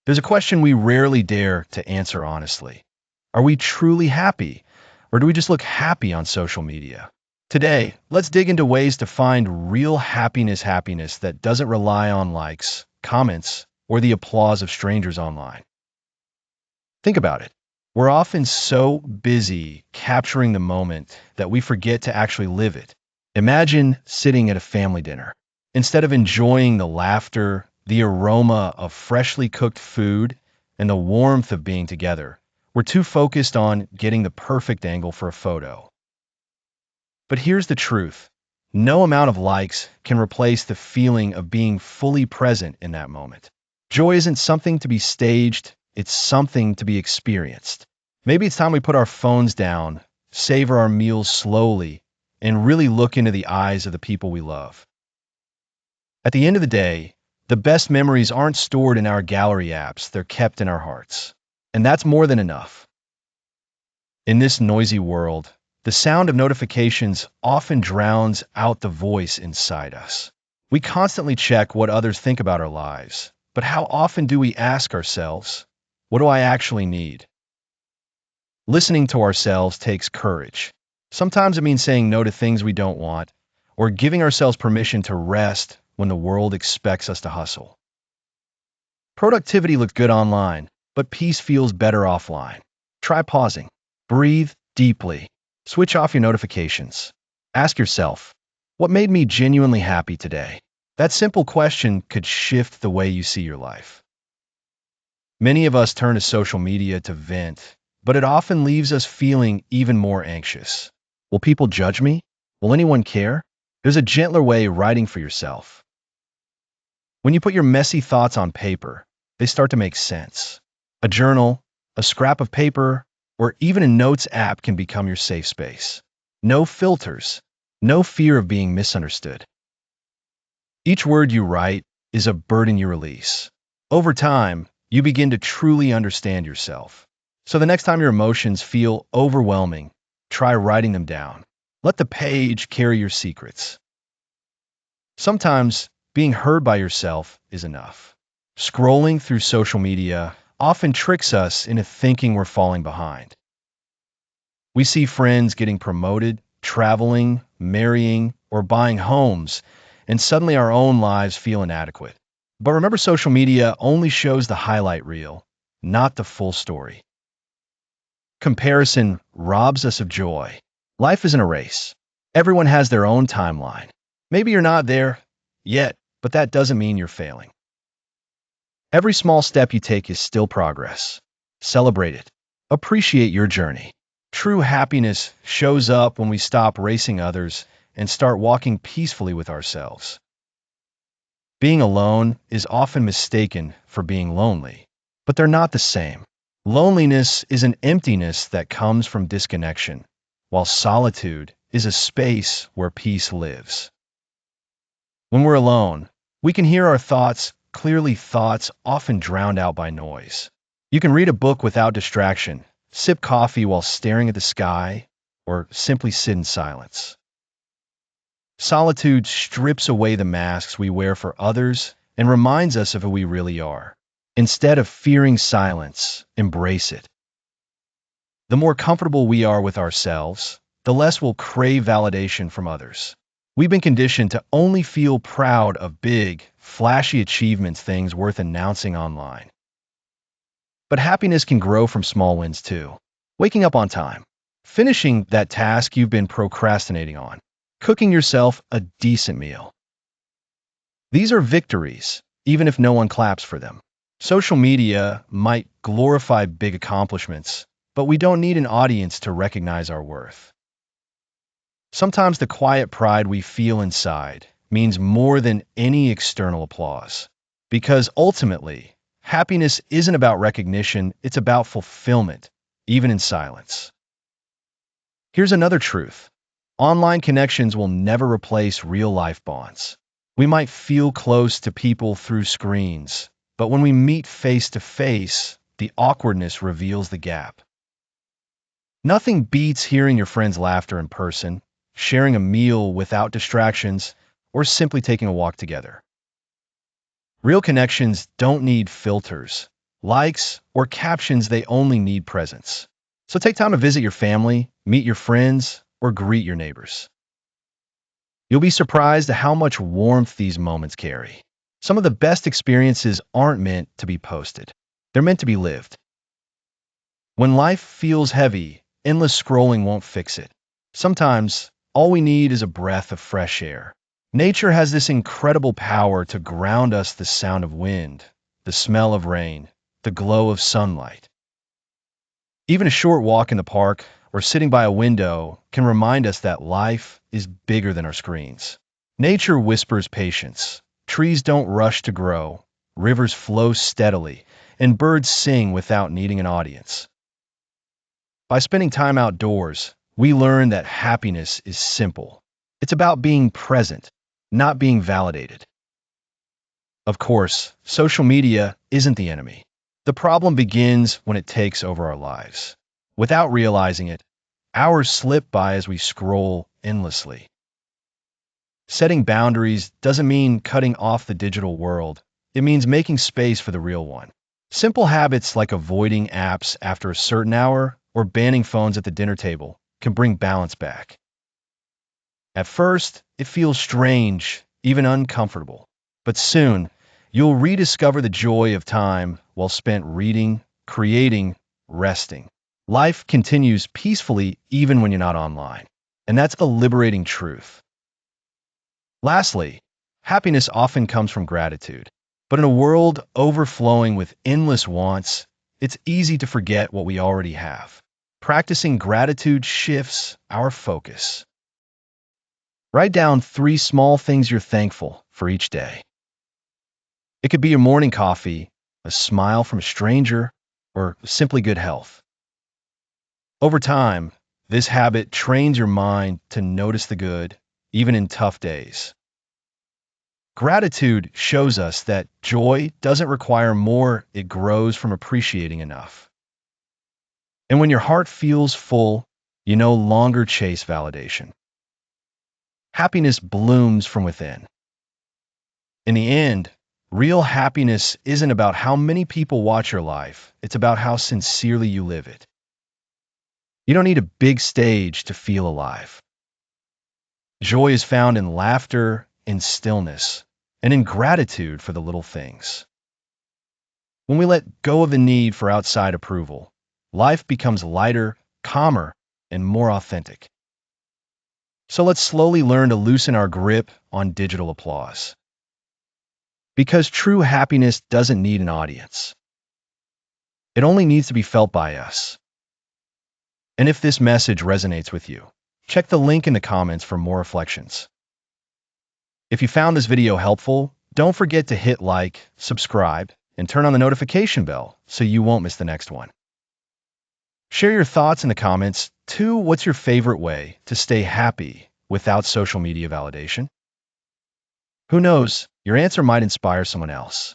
There's a question we rarely dare to answer honestly. Are we truly happy, or do we just look happy on social media? Today, let's dig into ways to find real happiness that doesn't rely on likes, comments, or the applause of strangers online. Think about it. We're often so busy capturing the moment that we forget to actually live it. Imagine sitting at a family dinner. Instead of enjoying the laughter, the aroma of freshly cooked food, and the warmth of being together, we're too focused on getting the perfect angle for a photo. But here's the truth. No amount of likes can replace the feeling of being fully present in that moment. Joy isn't something to be staged, it's something to be experienced. Maybe it's time we put our phones down, savor our meals slowly, and really look into the eyes of the people we love. At the end of the day, the best memories aren't stored in our gallery apps, they're kept in our hearts. And that's more than enough. In this noisy world, the sound of notifications often drowns out the voice inside us. We constantly check what others think about our lives, but how often do we ask ourselves, what do I actually need? Listening to ourselves takes courage. Sometimes it means saying no to things we don't want, or giving ourselves permission to rest when the world expects us to hustle. Productivity looks good online, but peace feels better offline. Try pausing. Breathe deeply. Switch off your notifications. Ask yourself, what made me genuinely happy today? That simple question could shift the way you see your life. Many of us turn to social media to vent, but it often leaves us feeling even more anxious. Will people judge me? Will anyone care? There's a gentler way writing for yourself. When you put your messy thoughts on paper, they start to make sense. A journal, a scrap of paper, or even a notes app can become your safe space. No filters, no fear of being misunderstood. Each word you write is a burden you release. Over time, you begin to truly understand yourself. So the next time your emotions feel overwhelming, try writing them down. Let the page carry your secrets. Sometimes, being heard by yourself is enough. Scrolling through social media often tricks us into thinking we're falling behind. We see friends getting promoted, traveling, marrying, or buying homes, and suddenly our own lives feel inadequate. But remember, social media only shows the highlight reel, not the full story. Comparison robs us of joy. Life isn't a race. Everyone has their own timeline. Maybe you're not there yet, but that doesn't mean you're failing. Every small step you take is still progress. Celebrate it. Appreciate your journey. True happiness shows up when we stop racing others and start walking peacefully with ourselves. Being alone is often mistaken for being lonely, but they're not the same. Loneliness is an emptiness that comes from disconnection, while solitude is a space where peace lives. When we're alone, we can hear our thoughts clearly, thoughts often drowned out by noise. You can read a book without distraction, sip coffee while staring at the sky, or simply sit in silence. Solitude strips away the masks we wear for others and reminds us of who we really are. Instead of fearing silence, embrace it. The more comfortable we are with ourselves, the less we'll crave validation from others. We've been conditioned to only feel proud of big, flashy achievements, things worth announcing online. But happiness can grow from small wins too. Waking up on time, finishing that task you've been procrastinating on, cooking yourself a decent meal. These are victories, even if no one claps for them. Social media might glorify big accomplishments, but we don't need an audience to recognize our worth. Sometimes the quiet pride we feel inside means more than any external applause. Because ultimately, happiness isn't about recognition, it's about fulfillment, even in silence. Here's another truth. Online connections will never replace real-life bonds. We might feel close to people through screens, but when we meet face-to-face, the awkwardness reveals the gap. Nothing beats hearing your friend's laughter in person, sharing a meal without distractions, or simply taking a walk together. Real connections don't need filters. likes, or captions, they only need presence. So take time to visit your family, meet your friends, or greet your neighbors. You'll be surprised at how much warmth these moments carry. Some of the best experiences aren't meant to be posted. They're meant to be lived. When life feels heavy, endless scrolling won't fix it. Sometimes, all we need is a breath of fresh air. Nature has this incredible power to ground us: the sound of wind, the smell of rain, the glow of sunlight. Even a short walk in the park or sitting by a window can remind us that life is bigger than our screens. Nature whispers patience. Trees don't rush to grow. Rivers flow steadily, and birds sing without needing an audience. By spending time outdoors, we learn that happiness is simple. It's about being present, not being validated. Of course, social media isn't the enemy. The problem begins when it takes over our lives. Without realizing it, hours slip by as we scroll endlessly. Setting boundaries doesn't mean cutting off the digital world. It means making space for the real one. Simple habits like avoiding apps after a certain hour or banning phones at the dinner table can bring balance back. At first, it feels strange, even uncomfortable. But soon, you'll rediscover the joy of time well spent reading, creating, resting. Life continues peacefully even when you're not online. And that's a liberating truth. Lastly, happiness often comes from gratitude. But in a world overflowing with endless wants, it's easy to forget what we already have. Practicing gratitude shifts our focus. Write down 3 small things you're thankful for each day. It could be your morning coffee, a smile from a stranger, or simply good health. Over time, this habit trains your mind to notice the good, even in tough days. Gratitude shows us that joy doesn't require more, it grows from appreciating enough. And when your heart feels full, you no longer chase validation. Happiness blooms from within. In the end, real happiness isn't about how many people watch your life, it's about how sincerely you live it. You don't need a big stage to feel alive. Joy is found in laughter, in stillness, and in gratitude for the little things. When we let go of the need for outside approval, life becomes lighter, calmer, and more authentic. So let's slowly learn to loosen our grip on digital applause. Because true happiness doesn't need an audience. It only needs to be felt by us. And if this message resonates with you, check the link in the comments for more reflections. If you found this video helpful, don't forget to hit like, subscribe, and turn on the notification bell so you won't miss the next one. Share your thoughts in the comments. Too, what's your favorite way to stay happy without social media validation? Who knows, your answer might inspire someone else.